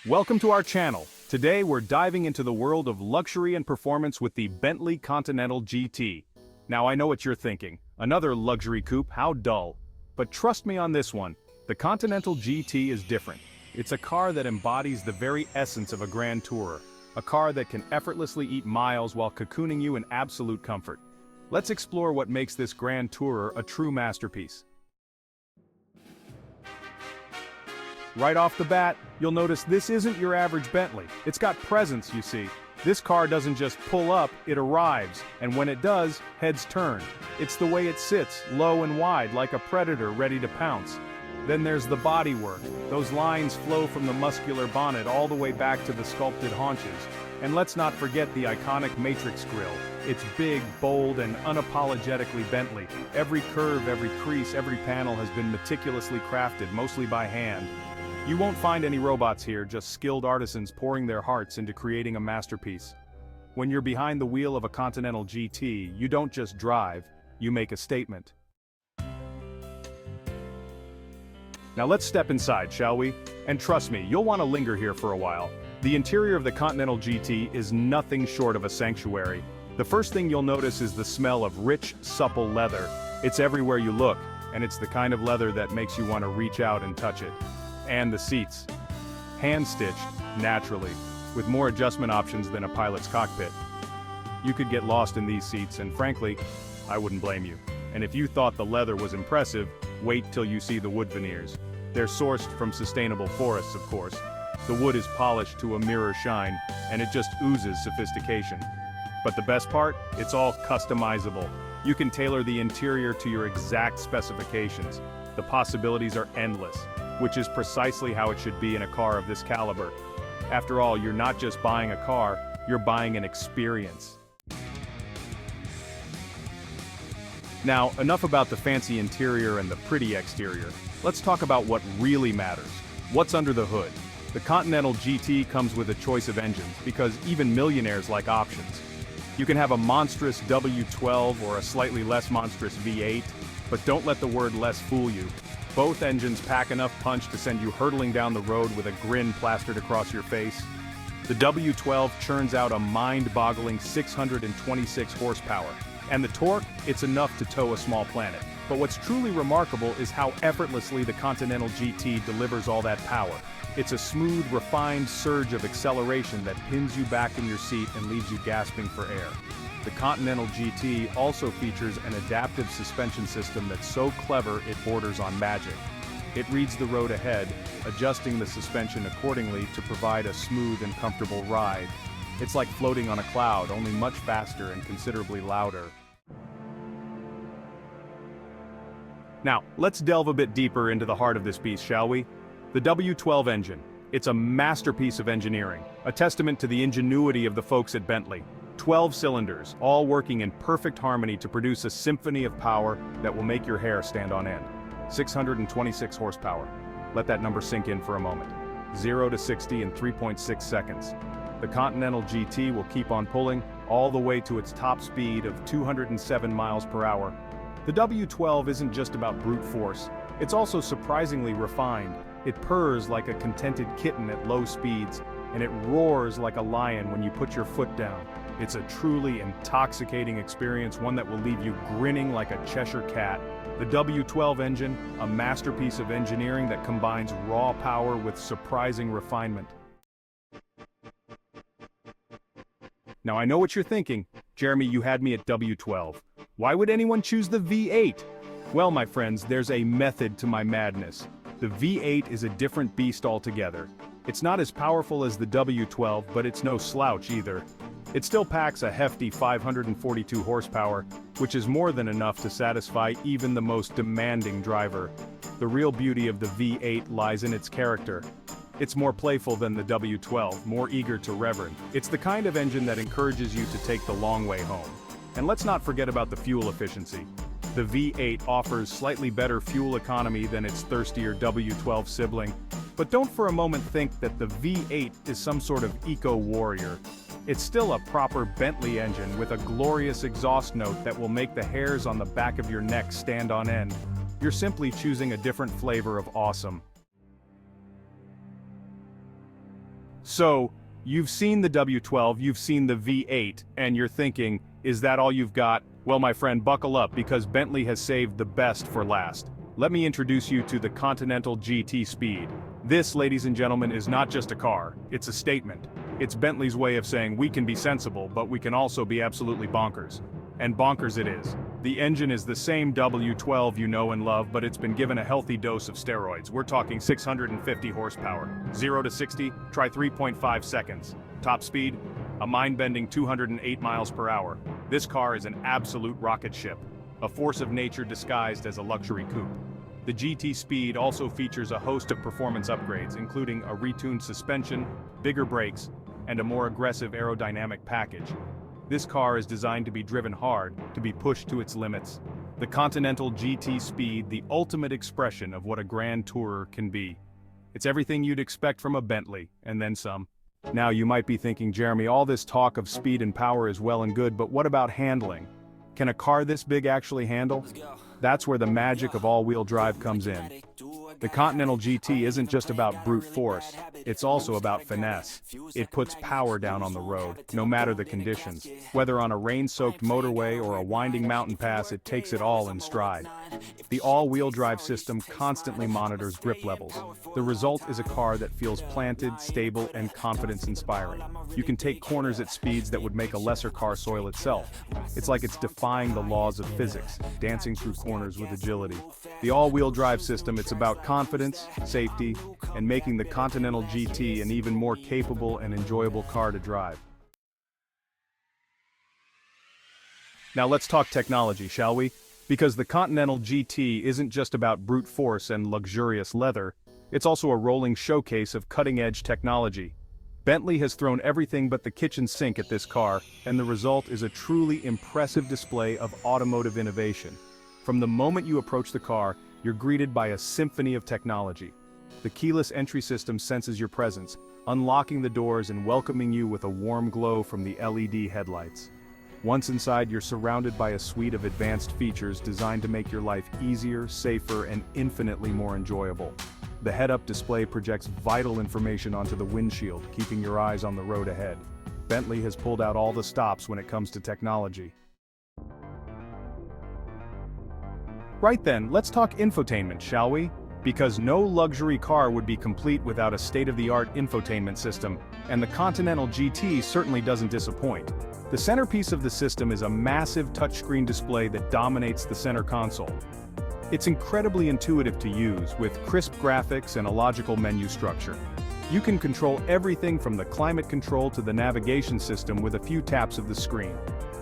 Welcome to our channel. Today we're diving into the world of luxury and performance with the Bentley Continental GT. Now I know what you're thinking. Another luxury coupe, how dull. But trust me on this one, the Continental GT is different. It's a car that embodies the very essence of a grand tourer. A car that can effortlessly eat miles while cocooning you in absolute comfort. Let's explore what makes this grand tourer a true masterpiece. Right off the bat, you'll notice this isn't your average Bentley. It's got presence, you see. This car doesn't just pull up, it arrives, and when it does, heads turn. It's the way it sits, low and wide, like a predator ready to pounce. Then there's the bodywork. Those lines flow from the muscular bonnet all the way back to the sculpted haunches. And let's not forget the iconic Matrix grille. It's big, bold, and unapologetically Bentley. Every curve, every crease, every panel has been meticulously crafted, mostly by hand. You won't find any robots here, just skilled artisans pouring their hearts into creating a masterpiece. When you're behind the wheel of a Continental GT, you don't just drive, you make a statement. Now let's step inside, shall we? And trust me, you'll want to linger here for a while. The interior of the Continental GT is nothing short of a sanctuary. The first thing you'll notice is the smell of rich, supple leather. It's everywhere you look, and it's the kind of leather that makes you want to reach out and touch it. And the seats. Hand-stitched, naturally, with more adjustment options than a pilot's cockpit. You could get lost in these seats, and frankly, I wouldn't blame you. And if you thought the leather was impressive, wait till you see the wood veneers. They're sourced from sustainable forests, of course. The wood is polished to a mirror shine, and it just oozes sophistication. But the best part? It's all customizable. You can tailor the interior to your exact specifications. The possibilities are endless, which is precisely how it should be in a car of this caliber. After all, you're not just buying a car, you're buying an experience. Now, enough about the fancy interior and the pretty exterior. Let's talk about what really matters. What's under the hood? The Continental GT comes with a choice of engines, because even millionaires like options. You can have a monstrous W12 or a slightly less monstrous V8, but don't let the word less fool you. Both engines pack enough punch to send you hurtling down the road with a grin plastered across your face. The W12 churns out a mind-boggling 626 horsepower. And the torque, it's enough to tow a small planet. But what's truly remarkable is how effortlessly the Continental GT delivers all that power. It's a smooth, refined surge of acceleration that pins you back in your seat and leaves you gasping for air. The Continental GT also features an adaptive suspension system that's so clever it borders on magic. It reads the road ahead, adjusting the suspension accordingly to provide a smooth and comfortable ride. It's like floating on a cloud, only much faster and considerably louder. Now, let's delve a bit deeper into the heart of this beast, shall we? The W12 engine. It's a masterpiece of engineering, a testament to the ingenuity of the folks at Bentley. 12 cylinders, all working in perfect harmony to produce a symphony of power that will make your hair stand on end. 626 horsepower. Let that number sink in for a moment. 0 to 60 in 3.6 seconds. The Continental GT will keep on pulling all the way to its top speed of 207 miles per hour. The W12 isn't just about brute force, it's also surprisingly refined. It purrs like a contented kitten at low speeds, and it roars like a lion when you put your foot down. It's a truly intoxicating experience, one that will leave you grinning like a Cheshire cat. The W12 engine, a masterpiece of engineering that combines raw power with surprising refinement. Now I know what you're thinking. Jeremy, you had me at W12. Why would anyone choose the V8? Well, my friends, there's a method to my madness. The V8 is a different beast altogether. It's not as powerful as the W12, but it's no slouch either. It still packs a hefty 542 horsepower, which is more than enough to satisfy even the most demanding driver. The real beauty of the V8 lies in its character. It's more playful than the W12, more eager to reverend. It's the kind of engine that encourages you to take the long way home. And let's not forget about the fuel efficiency. The V8 offers slightly better fuel economy than its thirstier W12 sibling, but don't for a moment think that the V8 is some sort of eco-warrior. It's still a proper Bentley engine with a glorious exhaust note that will make the hairs on the back of your neck stand on end. You're simply choosing a different flavor of awesome. So, you've seen the W12, you've seen the V8, and you're thinking, is that all you've got? Well, my friend, buckle up because Bentley has saved the best for last. Let me introduce you to the Continental GT Speed. This, ladies and gentlemen, is not just a car, it's a statement. It's Bentley's way of saying we can be sensible, but we can also be absolutely bonkers. And bonkers it is. The engine is the same W12 you know and love, but it's been given a healthy dose of steroids. We're talking 650 horsepower. 0 to 60, try 3.5 seconds. Top speed, a mind-bending 208 miles per hour. This car is an absolute rocket ship, a force of nature disguised as a luxury coupe. The GT Speed also features a host of performance upgrades, including a retuned suspension, bigger brakes, and a more aggressive aerodynamic package. This car is designed to be driven hard, to be pushed to its limits. The Continental GT Speed, the ultimate expression of what a grand tourer can be. It's everything you'd expect from a Bentley, and then some. Now you might be thinking, Jeremy, all this talk of speed and power is well and good, but what about handling? Can a car this big actually handle? That's where the magic of all-wheel drive comes in. The Continental GT isn't just about brute force, it's also about finesse. It puts power down on the road, no matter the conditions. Whether on a rain-soaked motorway or a winding mountain pass, it takes it all in stride. The all-wheel drive system constantly monitors grip levels. The result is a car that feels planted, stable, and confidence-inspiring. You can take corners at speeds that would make a lesser car soil itself. It's like it's defying the laws of physics, dancing through corners with agility. The all-wheel drive system, it's about confidence, safety, and making the Continental GT an even more capable and enjoyable car to drive. Now let's talk technology, shall we? Because the Continental GT isn't just about brute force and luxurious leather, it's also a rolling showcase of cutting-edge technology. Bentley has thrown everything but the kitchen sink at this car, and the result is a truly impressive display of automotive innovation. From the moment you approach the car, you're greeted by a symphony of technology. The keyless entry system senses your presence, unlocking the doors and welcoming you with a warm glow from the LED headlights. Once inside, you're surrounded by a suite of advanced features designed to make your life easier, safer, and infinitely more enjoyable. The head-up display projects vital information onto the windshield, keeping your eyes on the road ahead. Bentley has pulled out all the stops when it comes to technology. Right then, let's talk infotainment, shall we? Because no luxury car would be complete without a state-of-the-art infotainment system, and the Continental GT certainly doesn't disappoint. The centerpiece of the system is a massive touchscreen display that dominates the center console. It's incredibly intuitive to use, with crisp graphics and a logical menu structure. You can control everything from the climate control to the navigation system with a few taps of the screen.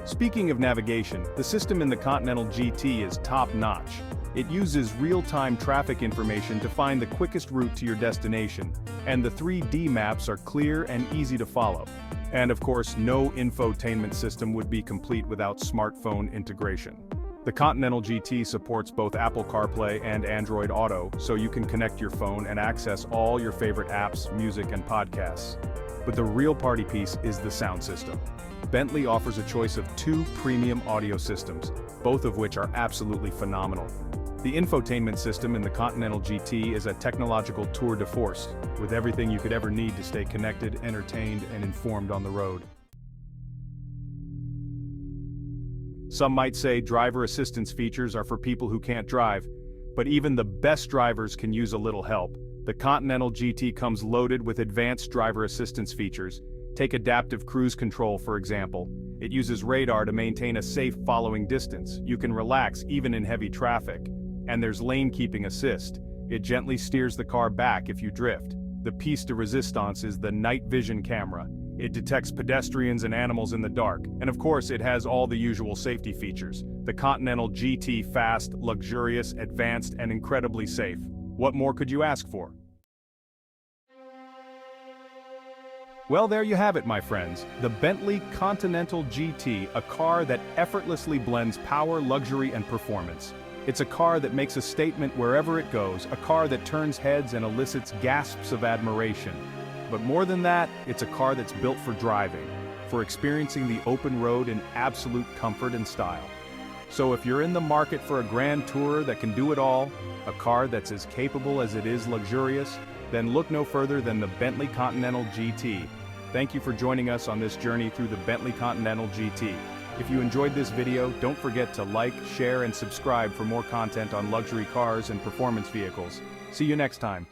Speaking of navigation, the system in the Continental GT is top-notch. It uses real-time traffic information to find the quickest route to your destination, and the 3D maps are clear and easy to follow. And of course, no infotainment system would be complete without smartphone integration. The Continental GT supports both Apple CarPlay and Android Auto, so you can connect your phone and access all your favorite apps, music, and podcasts. But the real party piece is the sound system. Bentley offers a choice of 2 premium audio systems, both of which are absolutely phenomenal. The infotainment system in the Continental GT is a technological tour de force, with everything you could ever need to stay connected, entertained, and informed on the road. Some might say driver assistance features are for people who can't drive, but even the best drivers can use a little help. The Continental GT comes loaded with advanced driver assistance features. Take adaptive cruise control, for example. It uses radar to maintain a safe following distance. You can relax even in heavy traffic. And there's lane keeping assist. It gently steers the car back if you drift. The piece de resistance is the night vision camera. It detects pedestrians and animals in the dark. And of course, it has all the usual safety features. The Continental GT, fast, luxurious, advanced, and incredibly safe. What more could you ask for? Well, there you have it, my friends. The Bentley Continental GT, a car that effortlessly blends power, luxury, and performance. It's a car that makes a statement wherever it goes, a car that turns heads and elicits gasps of admiration. But more than that, it's a car that's built for driving, for experiencing the open road in absolute comfort and style. So if you're in the market for a grand tourer that can do it all, a car that's as capable as it is luxurious, then look no further than the Bentley Continental GT. Thank you for joining us on this journey through the Bentley Continental GT. If you enjoyed this video, don't forget to like, share, and subscribe for more content on luxury cars and performance vehicles. See you next time.